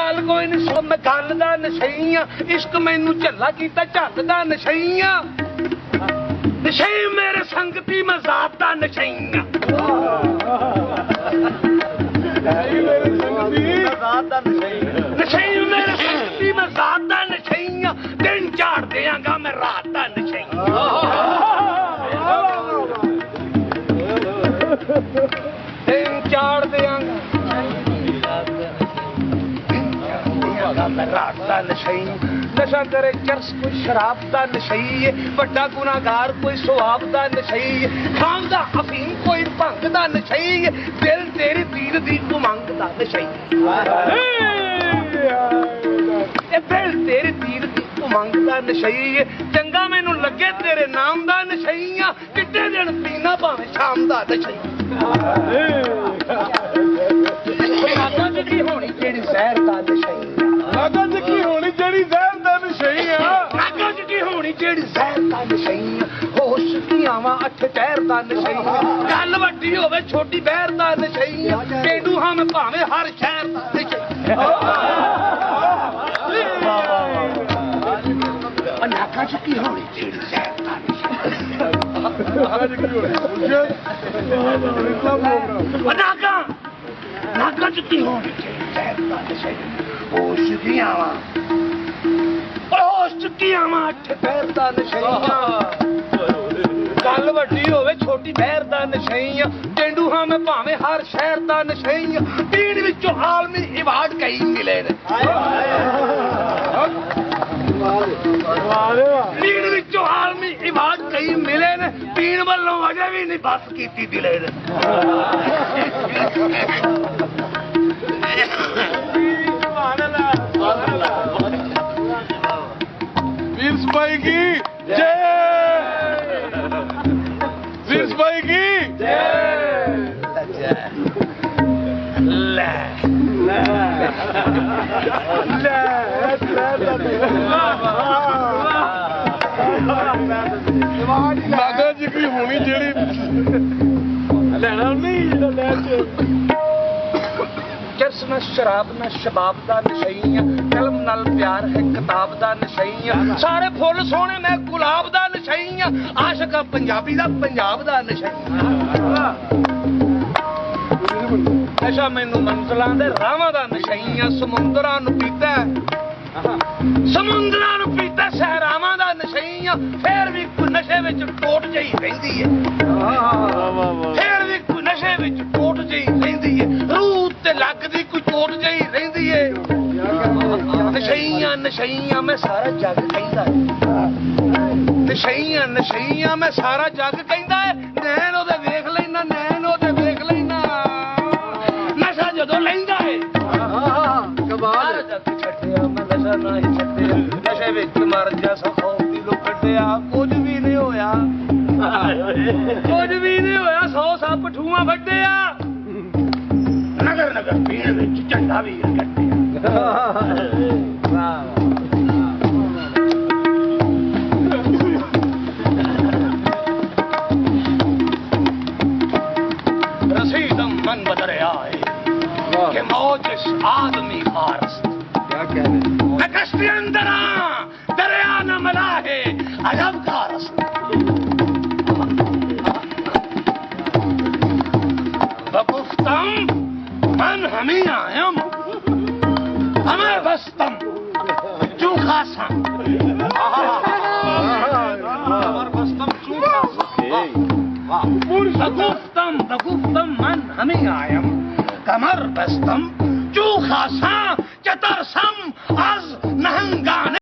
ਚੱਲ ਕੋਈ ਨੀ ਸੋ ਮੈਂ ਗੱਲ ਦਾ ਨਸ਼ਈਆਂ ਇਸ਼ਕ ਮੈਨੂੰ ਝੱਲਾ ਕੀਤਾ ਝੱਲ ਦਾ ਨਸ਼ਈਆਂ ਨਸ਼ਈ ਮੇਰੇ ਸੰਗਤੀ ਮੈਂ ਜ਼ਾਤ ਦਾ ਨਸ਼ਈਆਂ ਨਸ਼ਈ ਮੇਰੇ ਸੰਗਤੀ ਮੈਂ ਜ਼ਾਤ ਦਾ ਨਸ਼ਈਆਂ ਦਿਨ ਝਾੜ ਦਿਆਂਗਾ ਮੈਂ ਰਾਤ ਦਾ ਨਸ਼ਈਆਂ ਦਿਨ ਝਾੜ ਦਿਆਂਗਾ ਮੈਂ ਰਾਤ ਦਾ ਨਸ਼ਈ ਨਸ਼ਾ ਕਰੇ ਚਰਸ ਕੋਈ ਸ਼ਰਾਬ ਦਾ ਨਸ਼ਈ ਵੱਡਾ ਗੁਨਾਹਗਾਰ ਕੋਈ ਸੁਆਬ ਦਾ ਨਸ਼ਈ ਖਾਂਦਾ ਅਫੀਮ ਕੋਈ ਭੰਗ ਦਾ ਨਸ਼ਈ ਦਿਲ ਤੇਰੀ ਪੀਰ ਦੀ ਉਮੰਗ ਦਾ ਨਸ਼ਈ ਇਹ ਦਿਲ ਤੇਰੀ ਪੀਰ ਦੀ ਉਮੰਗ ਦਾ ਨਸ਼ਈ ਚੰਗਾ ਮੈਨੂੰ ਲੱਗੇ ਤੇਰੇ ਨਾਮ ਦਾ ਨਸ਼ਈਆਂ ਕਿੱਡੇ ਦਿਨ ਪੀਣਾ ਭਾਵੇਂ ਸ਼ਾਮ ਦਾ ਨਸ਼ਈ ਨਾਗਾਂ ਚ ਕੀ ਹੋਣੀ ਜਿਹੜੀ ਜ਼ਹਿਰ ਦਾ ਨਸ਼ਈ ਨਾਗਾਂ ਚ ਕੀ ਹੋਣੀ ਜਿਹੜੀ ਜ਼ਹਿਰ ਦਾ ਨਸ਼ਈ ਆ ਨਾਗਾਂ ਚ ਕੀ ਹੋਣੀ ਜਿਹੜੀ ਜ਼ਹਿਰ ਦਾ ਨਸ਼ਈ ਹੋਸ਼ ਕੀ ਆਵਾਂ ਅੱਠ ਟਹਿਰ ਦਾ ਨਸ਼ਈ ਗੱਲ ਵੱਡੀ ਹੋਵੇ ਛੋਟੀ ਬਹਿਰ ਦਾ ਨਸ਼ਈ ਪੇਂਡੂ ਹਾਂ ਮੈਂ ਭਾਵੇਂ ਹਰ ਸ਼ਹਿਰ ਦਾ ਨਸ਼ਈ ਨਾਗਾਂ ਚ ਕੀ ਹੋਣੀ ਜਿਹੜੀ ਜ਼ਹਿਰ ਦਾ ਨਾਗਾਂ ਚ ਕੀ ਹੋਣੀ ਜਿਹੜੀ ਜ਼ਹਿਰ ਦਾ ਨਸ਼ਈ ਹੋਸ਼ ਕੀ ਆਵਾਂ ਹੋਸ਼ ਕੀ ਆਵਾਂ ਅੱਠ ਪੈਰ ਦਾ ਨਸ਼ਈਆਂ ਗੱਲ ਵੱਡੀ ਹੋਵੇ ਛੋਟੀ ਬਹਿਰ ਦਾ ਨਸ਼ਈਆਂ ਪੇਂਡੂ ਹਾਂ ਮੈਂ ਭਾਵੇਂ ਹਰ ਸ਼ਹਿਰ ਦਾ ਨਸ਼ਈਆਂ ਪੀਣ ਵਿੱਚੋਂ ਆਲਮੀ ਇਵਾਰਡ ਕਈ ਮਿਲੇ ਨੇ ਪੀਣ ਵਿੱਚੋਂ ਆਲਮੀ ਇਵਾਰਡ ਕਈ ਮਿਲੇ ਨੇ ਪੀਣ ਵੱਲੋਂ ਅਜੇ ਵੀ ਨਹੀਂ ਬਸ ਕੀਤੀ ਦਿਲੇ ਨੇ ਵੀਰ ਸਪਾਈ ਕੀ ਜੈ ਵੀਰ ਸਪਾਈ ਕੀ ਜੈ ਲੈ ਨਾਗਾਂ ਚ ਕੀ ਹੋਣੀ ਜਿਹੜੀ ਲੈਣਾ ਨਹੀਂ ਜਿਹੜਾ ਲੈ ਕੇ ਚਰਸ ਨਾ ਸ਼ਰਾਬ ਨਾ ਸ਼ਬਾਬ ਦਾ ਨਸ਼ਈਆਂ ਕਲਮ ਨਾਲ ਪਿਆਰ ਹੈ ਕਿਤਾਬ ਦਾ ਨਸ਼ਈਆਂ ਸਾਰੇ ਫੁੱਲ ਸੋਹਣੇ ਮੈਂ ਗੁਲਾਬ ਦਾ ਨਸ਼ਈਆਂ ਆਸ਼ਕ ਆ ਪੰਜਾਬੀ ਦਾ ਪੰਜਾਬ ਦਾ ਨਸ਼ਈਆਂ ਨਸ਼ਾ ਮੈਨੂੰ ਮੰਜ਼ਲਾਂ ਦੇ ਰਾਹਾਂ ਦਾ ਨਸ਼ਈਆਂ ਸਮੁੰਦਰਾਂ ਨੂੰ ਪੀਤਾ ਸਮੁੰਦਰਾਂ ਨੂੰ ਪੀਤਾ ਸਹਿਰਾਵਾਂ ਦਾ ਨਸ਼ਈਆਂ ਫੇਰ ਵੀ ਕੋਈ ਨਸ਼ੇ ਵਿੱਚ ਟੋਟ ਜਿਹੀ ਰਹਿੰਦੀ ਹੈ ਫੇਰ ਵੀ ਕੋਈ ਨਸ਼ੇ ਵਿੱਚ ਟੋਟ ਜਿਹੀ ਰਹਿੰਦੀ ਹੈ ਰੂਹ ਤੇ ਲੱਗਦੀ ਕੋਈ ਚੋਟ ਜਿਹੀ ਰਹਿੰਦੀ ਹੈ ਨਸ਼ਈਆਂ ਨਸ਼ਈਆਂ ਮੈਂ ਸਾਰਾ ਜੱਗ ਕਹਿੰਦਾ ਨਸ਼ਈਆਂ ਨਸ਼ਈਆਂ ਮੈਂ ਸਾਰਾ ਜੱਗ ਕਹਿੰਦਾ ਨੈਣ ਉਹਦੇ ਵੇਖ ਲੈਣਾ ਨੈਣ ਉਹਦੇ ਵੇਖ ਲੈਣਾ ਨਸ਼ਾ ਜਦੋਂ ਲੈਂਦਾ ਹੈ ਕਮਾਲ ਜੱਗ ਛੱਡਿਆ ਮੈਂ ਨਸ਼ਾ ਨਾ ਹੀ ਛੱਡਿਆ ਨਸ਼ੇ ਵਿੱਚ ਮਰ ਜਾ ਸੌ ਕਿਲੋ ਕੱਢਿਆ ਕੁਝ ਵੀ ਨਹੀਂ ਹੋਇਆ ਕੁਝ ਵੀ ਨਹੀਂ ਹੋਇਆ 100 ਸੱਪ ਠੂਆਂ ਵੱਢਿਆ ਨਗਰ ਨਗਰ ਪੀਣ ਵਿੱਚ ਝੰਡਾ ਵੀ ਕੱਢਿਆ रसीदम मन बदरिया कि मौजिश आदमी फारस क्या कह रहे मैं कश्ती अंदर दरिया न मला है अजब का रस बगुफ्तम मन हमी आयम हमें बस्तम चूखा सम हमार बस्तम चूखा बगुफ्तम बगुफ्तम मन हमी आयम कमर बस्तम चूखा सा चतर सम आज नहंगाने